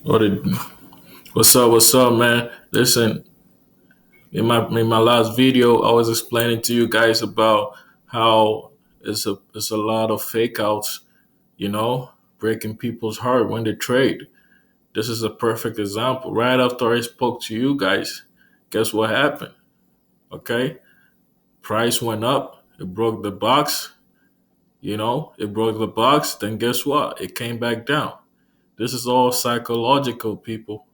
What it, what's up? What's up, man? Listen, in my last video, I was explaining to you guys about how it's a lot of fake outs, you know, breaking people's heart when they trade. This is a perfect example. Right after I spoke to you guys, guess what happened? Okay, price went up. It broke the box. It broke the box. Then guess what? It came back down. This is all psychological, people.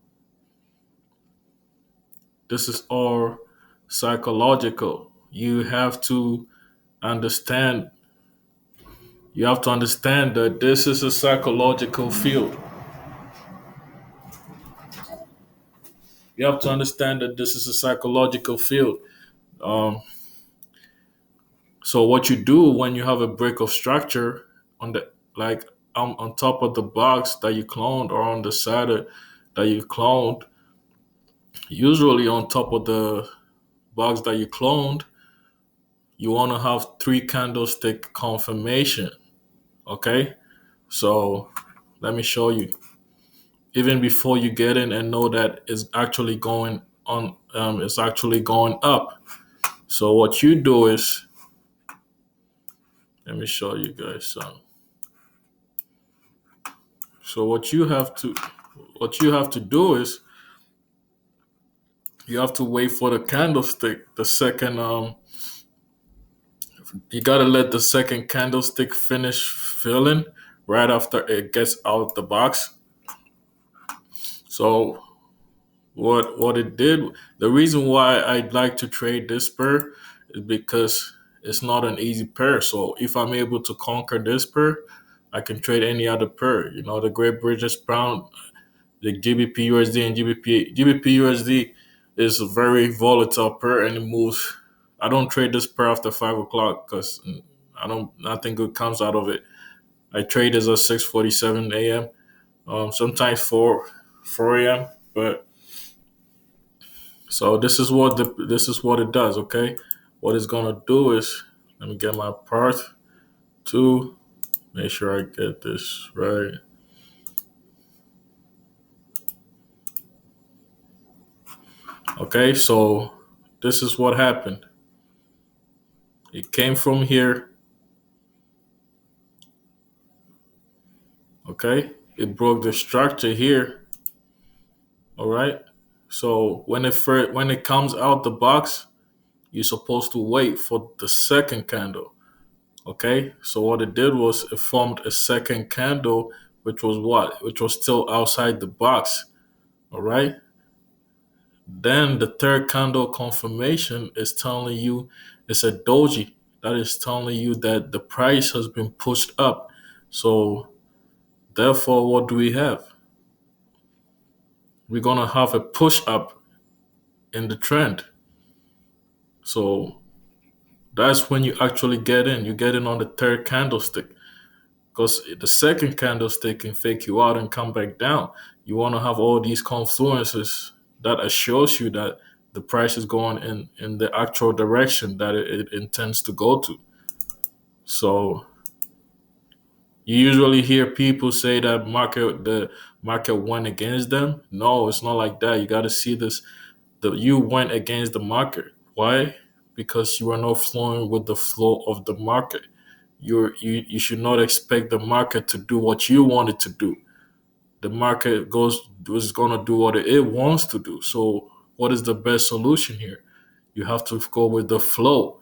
This is all psychological. Understand you have to understand that this is a psychological field. You have to understand that this is a psychological field. Um, so what you do when you have a break of structure on the like on top of the box that you cloned or on the side that you cloned, usually on top of the box that you cloned, you want to have three candlestick confirmation. Okay, so let me show you. Even before you get in and know that it's actually going up. So what you do is, let me show you guys some. So what you have to do is you have to wait for the candlestick. The second you gotta let the second candlestick finish filling right after it gets out the box. So what it did, the reason why I'd like to trade this pair is because it's not an easy pair. So if I'm able to conquer this pair, I can trade any other pair. The Great British Pound, the GBP USD and GBP USD is a very volatile pair and it moves. I don't trade this pair after 5 o'clock because nothing good comes out of it. I trade this at 6:47 a.m. Sometimes four a.m. But so this is what it does. Okay, what it's gonna do is, let me get my part to make sure I get this right. Okay, so this is what happened. It came from here. Okay, it broke the structure here. All right. So when it comes out the box, you're supposed to wait for the second candle. Okay, so what it did was it formed a second candle, which was what? Which was still outside the box. All right. Then the third candle confirmation is telling you it's a doji. That is telling you that the price has been pushed up. So therefore, what do we have? We're gonna have a push up in the trend. So that's when you actually get in. You get in on the third candlestick. Because the second candlestick can fake you out and come back down. You want to have all these confluences that assures you that the price is going in the actual direction that it intends to go to. So you usually hear people say that the market went against them. No, it's not like that. You got to see this. You went against the market. Why? Because you are not flowing with the flow of the market. You should not expect the market to do what you want it to do. The market is gonna do what it wants to do. So what is the best solution here? You have to go with the flow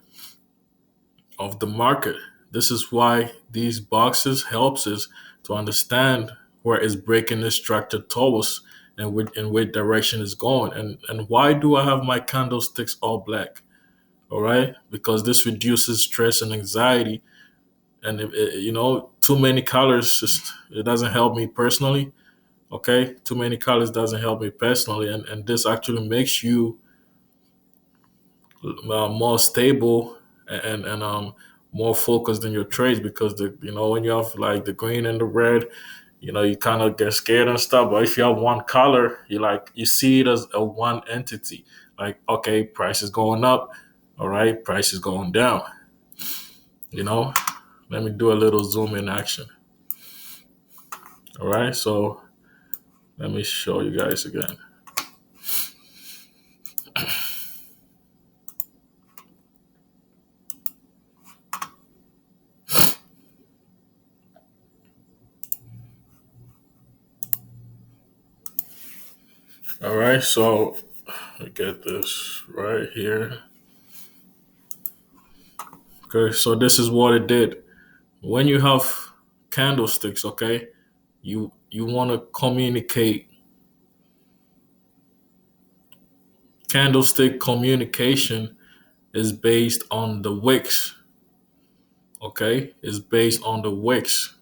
of the market. This is why these boxes helps us to understand where it's breaking the structure towards and in which direction it's going. And why do I have my candlesticks all black? All right, because this reduces stress and anxiety. And too many colors it doesn't help me personally. Okay, too many colors doesn't help me personally, and this actually makes you more stable and more focused in your trades because when you have like the green and the red, you kind of get scared and stuff. But if you have one color, you see it as a one entity. Like, okay, price is going up, all right, price is going down. you know Let me do a little zoom in action. All right, so Let me show you guys again. All right, so I get this right here. Okay, so this is what it did. When you have candlesticks, okay, you want to communicate. Candlestick communication is based on the wicks. Okay, is based on the wicks.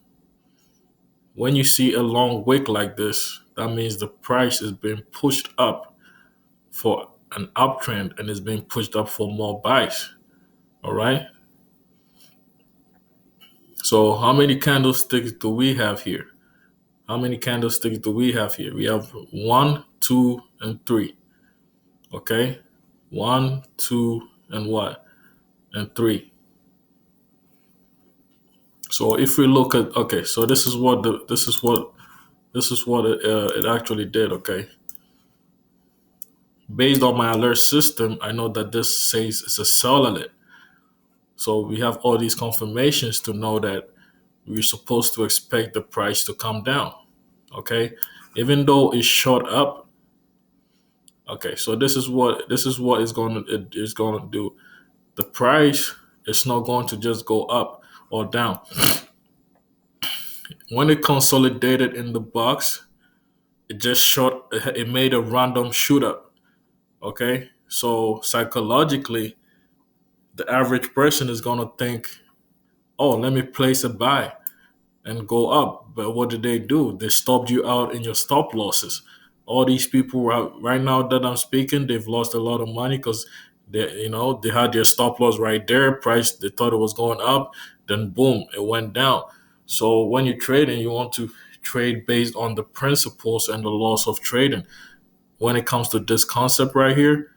When you see a long wick like this, that means the price is being pushed up for an uptrend and is being pushed up for more buys. All right. So how many candlesticks do we have here? How many candlesticks do we have here? We have one, two, and three. Okay. One, two, and what? And three. So if we look at, okay, so this is what it actually did. Okay. Based on my alert system, I know that this says it's a sell alert. So we have all these confirmations to know that we're supposed to expect the price to come down. Okay. Even though it's shot up. Okay. So this is what it is going to do. The price is not going to just go up or down. When it consolidated in the box, it just shot. It made a random shoot up. Okay. So psychologically, the average person is going to think, oh, let me place a buy and go up. But what did they do? They stopped you out in your stop losses. All these people right now that I'm speaking, they've lost a lot of money because they had their stop loss right there. Price, they thought it was going up, then boom, it went down. So when you trade and you want to trade based on the principles and the laws of trading, when it comes to this concept right here,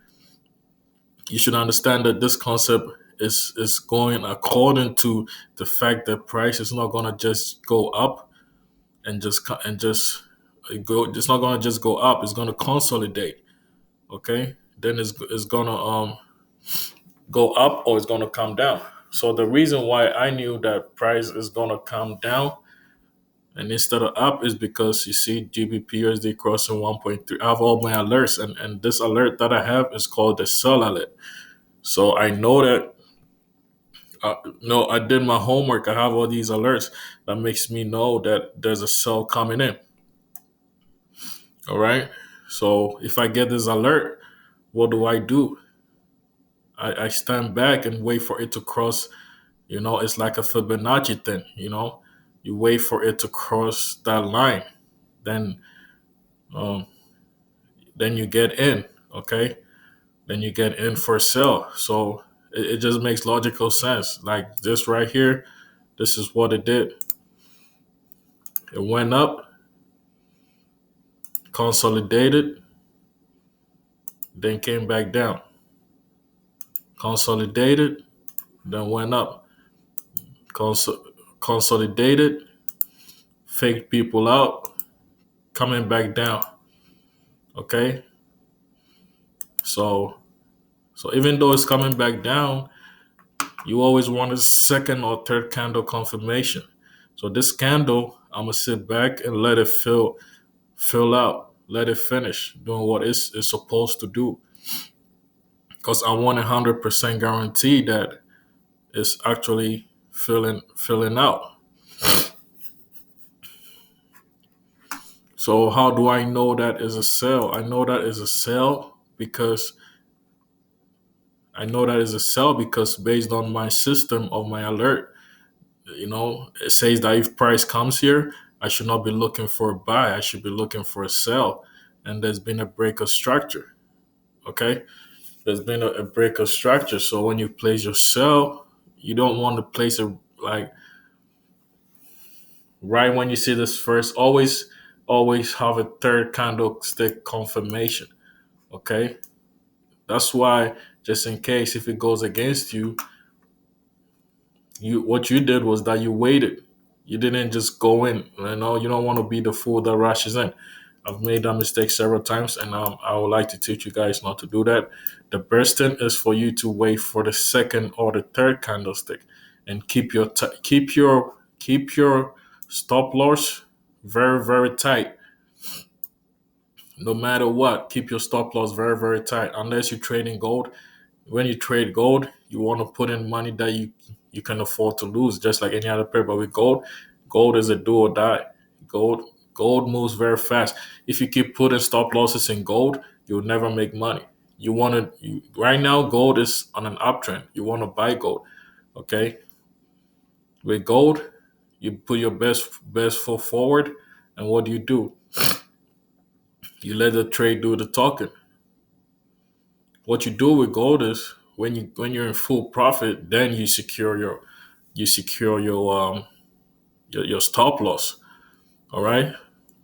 you should understand that this concept is going according to the fact that price is not going to just go up and just go. It's not going to just go up. It's going to consolidate. Okay, then it's going to go up or it's going to come down. So the reason why I knew that price is going to come down and instead of up is because you see GBP crossing 1.3. I have all my alerts, and this alert that I have is called the sell alert. So I know that no, I did my homework. I have all these alerts that makes me know that there's a sell coming in. All right. So if I get this alert, what do I do? I stand back and wait for it to cross. It's like a Fibonacci thing. You wait for it to cross that line, then um, then you get in. Okay, then you get in for sell. So it just makes logical sense. Like this right here, this is what it did. It went up, consolidated, then came back down. Consolidated, then went up. Consolidated, faked people out, coming back down. Okay, so even though it's coming back down, you always want a second or third candle confirmation. So this candle, I'm gonna sit back and let it fill out, let it finish doing what it's supposed to do, because I want 100% guarantee that it's actually filling out. So how do I know that is a sell? I know that is a sell because based on my system of my alert, it says that if price comes here, I should not be looking for a buy. I should be looking for a sell. And there's been a break of structure. Okay. There's been a break of structure. So when you place your sell, you don't want to place it like right when you see this first. Always have a third candlestick confirmation. Okay. That's why, just in case if it goes against you, what you did was that you waited. You didn't just go in. You don't want to be the fool that rushes in. I've made that mistake several times, and I would like to teach you guys not to do that. The best thing is for you to wait for the second or the third candlestick, and keep your stop loss very very tight. No matter what, keep your stop loss very very tight. Unless you're trading gold, when you trade gold, you want to put in money that you can afford to lose, just like any other pair. But with gold, gold is a do or die. Gold gold moves very fast. If you keep putting stop losses in gold, you'll never make money. You want right now, gold is on an uptrend. You want to buy gold, okay? With gold, you put your best foot forward, and what do? You let the trade do the talking. What you do with gold is when you're in full profit, then you secure your stop loss. All right.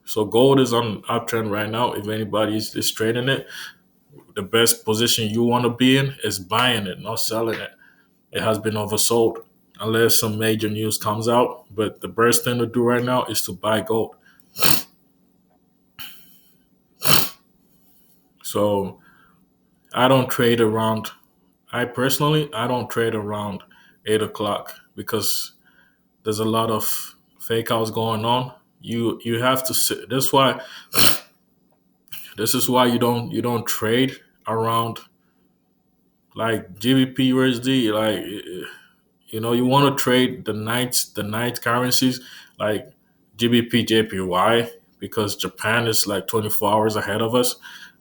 So gold is on uptrend right now. If anybody is trading it, the best position you want to be in is buying it, not selling it. It has been oversold unless some major news comes out. But the best thing to do right now is to buy gold. So I don't trade around. I don't trade around 8 o'clock because there's a lot of fake outs going on. You have to sit. This is why you don't trade around like GBP USD. Like you want to trade the night currencies like GBP JPY because Japan is like 24 hours ahead of us.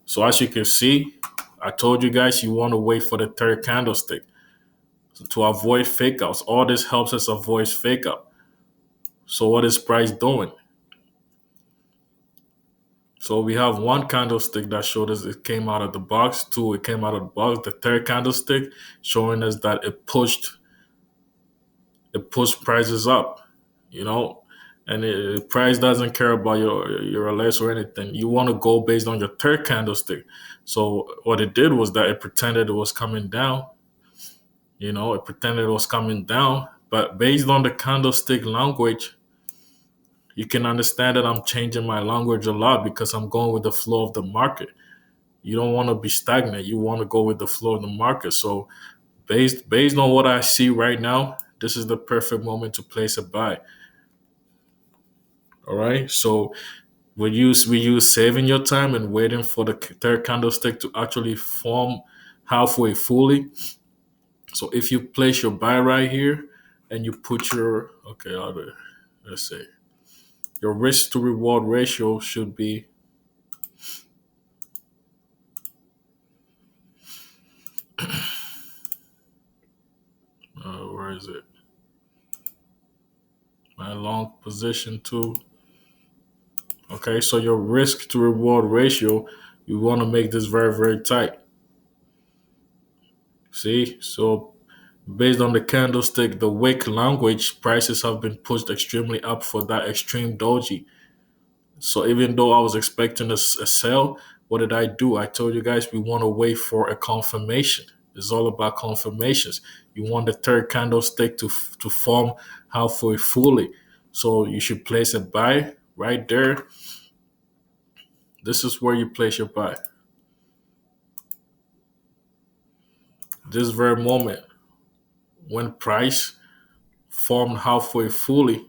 So as you can see, I told you guys you want to wait for the third candlestick to avoid fake outs. All this helps us avoid fake out. So what is price doing? So we have one candlestick that showed us it came out of the box. Two, it came out of the box. The third candlestick showing us that it pushed prices up, you know, and price doesn't care about your less or anything. You want to go based on your third candlestick. So what it did was that it pretended it was coming down. It pretended it was coming down, but based on the candlestick language, you can understand that I'm changing my language a lot because I'm going with the flow of the market. You don't want to be stagnant. You want to go with the flow of the market. So based on what I see right now, this is the perfect moment to place a buy. All right. So we use saving your time and waiting for the third candlestick to actually form halfway fully. So if you place your buy right here and you put your let's say your risk to reward ratio should be where is it? My long position too. Okay, so your risk to reward ratio, you want to make this very, very tight. See? So based on the candlestick, the wick language, prices have been pushed extremely up for that extreme doji. So even though I was expecting a sell, what did I do? I told you guys we want to wait for a confirmation. It's all about confirmations. You want the third candlestick to form halfway fully. So you should place a buy right there. This is where you place your buy. This very moment, when price formed halfway fully,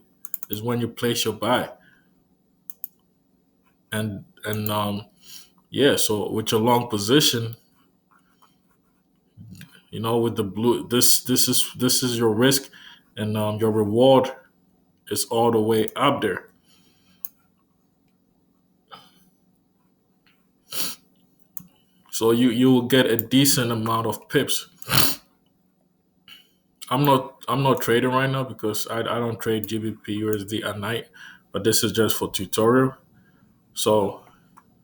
is when you place your buy. And yeah, so with your long position, with the blue, this is your risk, and your reward is all the way up there. So you will get a decent amount of pips. I'm not trading right now because I don't trade GBP USD at night, but this is just for tutorial. So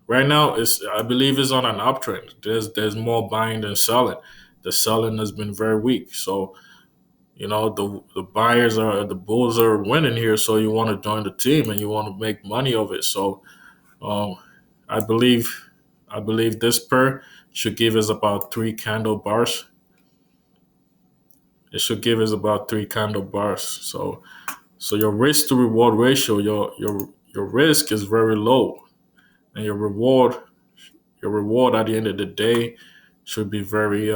right now I believe it's on an uptrend. There's more buying than selling. The selling has been very weak. So the bulls are winning here. So you want to join the team and you want to make money of it. So um, I believe I believe this pair should give us about three candle bars. It should give us about three candle bars. So your risk to reward ratio, your risk is very low. and your reward at the end of the day should be very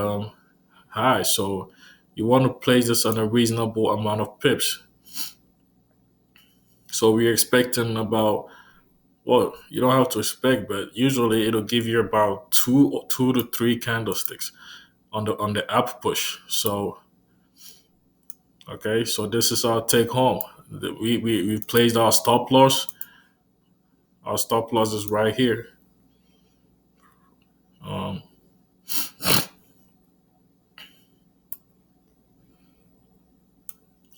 high. So you want to place this on a reasonable amount of pips. So we're expecting about, well, you don't have to expect, but usually it'll give you about two to three candlesticks on the app push. So okay, so this is our take home. We placed our stop loss. Our stop loss is right here. Um,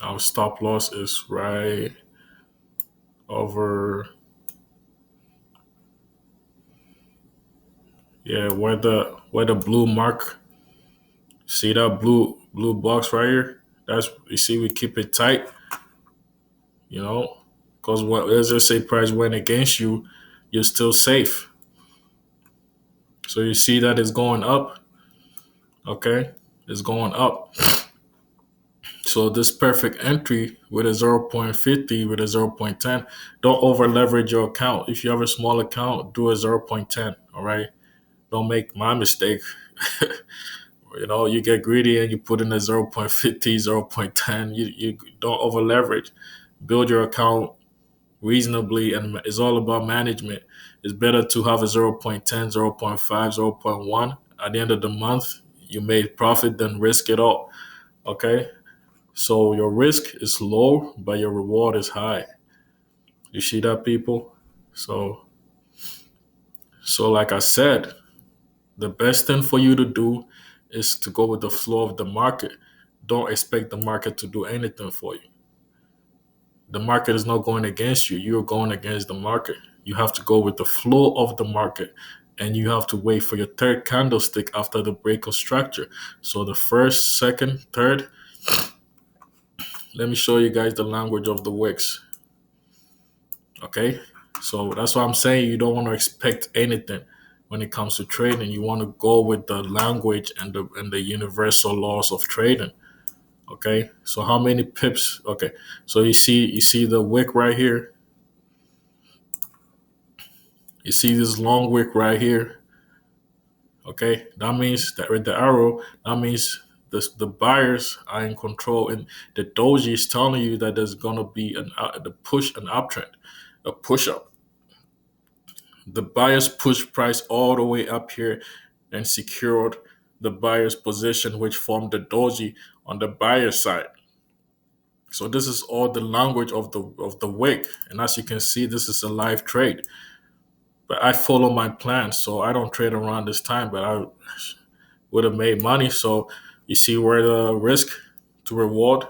our stop loss is right over, yeah, where the blue mark. See that blue box right here? That's, you see, we keep it tight, you know, because what, let's just say price went against you, you're still safe. So you see that it's going up. Okay, it's going up. So this perfect entry with a 0.50, with a 0.10, don't over leverage your account. If you have a small account, do a 0.10. All right, don't make my mistake. You get greedy and you put in a 0.50, 0.10. You don't over leverage. Build your account reasonably, and it's all about management. It's better to have a 0.10, 0.5, 0.1. At the end of the month, you made profit than risk it all. Okay, so your risk is low, but your reward is high. You see that, people? So, so like I said, the best thing for you to do is to go with the flow of the market. Don't expect the market to do anything for you. The market is not going against you. You're going against the market. You have to go with the flow of the market, and you have to wait for your third candlestick after the break of structure. So the first, second, third. Let me show you guys the language of the wicks. Okay, so that's why I'm saying you don't want to expect anything when it comes to trading. You want to go with the language and the universal laws of trading. Okay, so how many pips? Okay, so you see the wick right here. You see this long wick right here. Okay, that means that with the arrow, that means the buyers are in control, and the doji is telling you that there's gonna be an uptrend, a push up. The buyers pushed price all the way up here and secured the buyer's position, which formed the doji on the buyer side. So this is all the language of the wick, and as you can see, this is a live trade. But I follow my plan, so I don't trade around this time. But I would have made money. So you see where the risk to reward,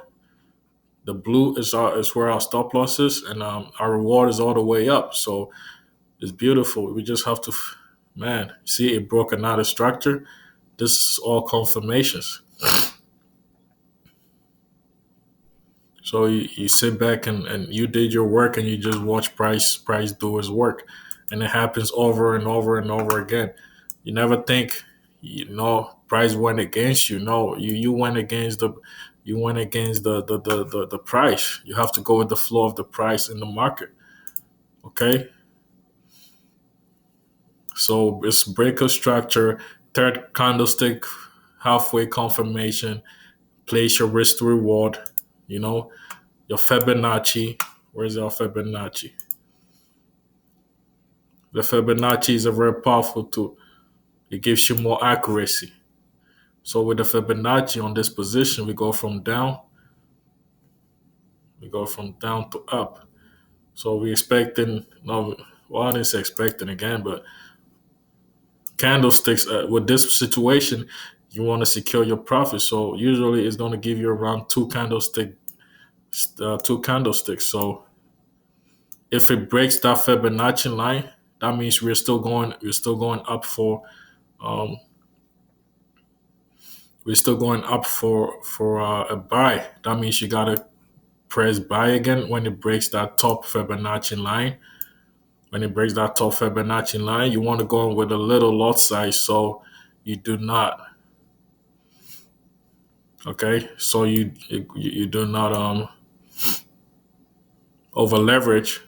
the blue is where our stop loss is, and our reward is all the way up. So it's beautiful. We just have to, man, see it broke another structure. This is all confirmations. So you sit back and you did your work and you just watch price do his work. And it happens over and over and over again. You never think, price went against you. No, you went against the price. You have to go with the flow of the price in the market. Okay? So it's breaker structure, third candlestick, halfway confirmation, place your risk to reward, you know, your Fibonacci. Where's your Fibonacci? The Fibonacci is a very powerful tool. It gives you more accuracy. So with the Fibonacci on this position, we go from down to up. So we expecting, no, well, I didn't say expecting again, but candlesticks with this situation, you want to secure your profit. So usually it's going to give you around two candlesticks. So if it breaks that Fibonacci line, that means we're still going up for um, a buy. That means you gotta press buy again when it breaks that top Fibonacci line. When it breaks that top Fibonacci line, you want to go in with a little lot size so you do not. Okay, so you do not over leverage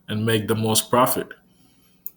and make the most profit.